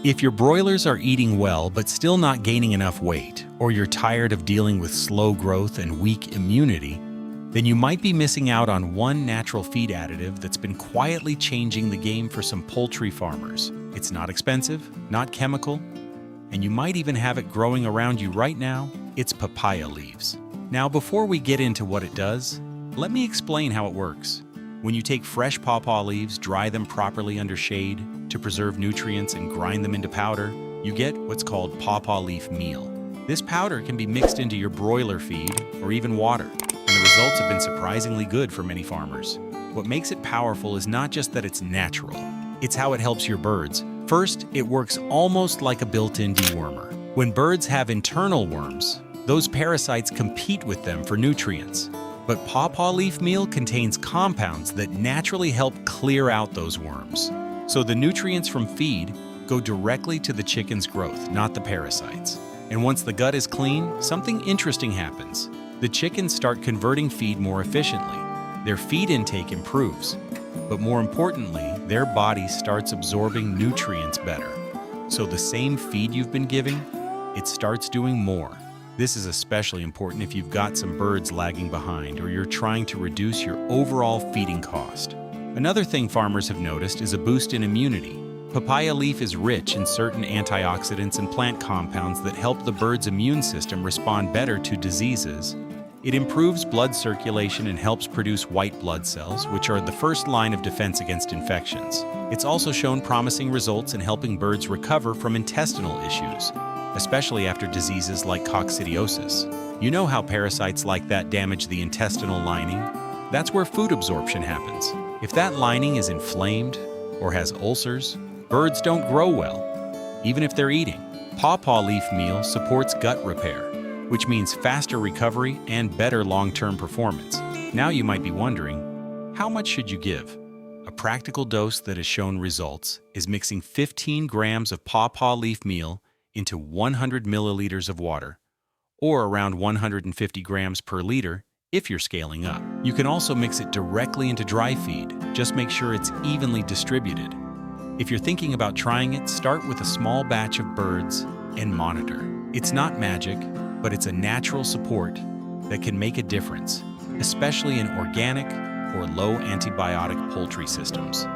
If your broilers are eating well but still not gaining enough weight, or you're tired of dealing with slow growth and weak immunity, then you might be missing out on one natural feed additive that's been quietly changing the game for some poultry farmers. It's not expensive, not chemical, and you might even have it growing around you right now. It's papaya leaves. Now, before we get into what it does, let me explain how it works. When you take fresh pawpaw leaves, dry them properly under shade to preserve nutrients and grind them into powder, you get what's called Papaya Leaf Meal. This powder can be mixed into your broiler feed or even water, and the results have been surprisingly good for many farmers. What makes it powerful is not just that it's natural, it's how it helps your birds. First, it works almost like a built-in dewormer. When birds have internal worms, those parasites compete with them for nutrients. But Papaya Leaf Meal contains compounds that naturally help clear out those worms. So the nutrients from feed go directly to the chicken's growth, not the parasites. And once the gut is clean, something interesting happens. The chickens start converting feed more efficiently. Their feed intake improves. But more importantly, their body starts absorbing nutrients better. So the same feed you've been giving, it starts doing more. This is especially important if you've got some birds lagging behind or you're trying to reduce your overall feeding cost. Another thing farmers have noticed is a boost in immunity. Papaya leaf is rich in certain antioxidants and plant compounds that help the bird's immune system respond better to diseases. It improves blood circulation and helps produce white blood cells, which are the first line of defense against infections. It's also shown promising results in helping birds recover from intestinal issues, especially after diseases like coccidiosis. You know how parasites like that damage the intestinal lining? That's where food absorption happens. If that lining is inflamed or has ulcers, birds don't grow well, even if they're eating. Papaya Leaf Meal supports gut repair, which means faster recovery and better long-term performance. Now you might be wondering, how much should you give? A practical dose that has shown results is mixing 15 grams of Papaya Leaf Meal into 100 milliliters of water, or around 150 grams per liter if you're scaling up. You can also mix it directly into dry feed. Just make sure it's evenly distributed. If you're thinking about trying it, start with a small batch of birds and monitor. It's not magic, but it's a natural support that can make a difference, especially in organic or low antibiotic poultry systems.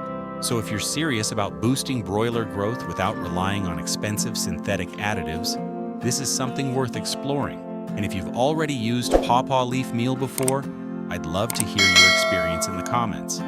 So if you're serious about boosting broiler growth without relying on expensive synthetic additives, this is something worth exploring. And if you've already used Papaya Leaf Meal before, I'd love to hear your experience in the comments.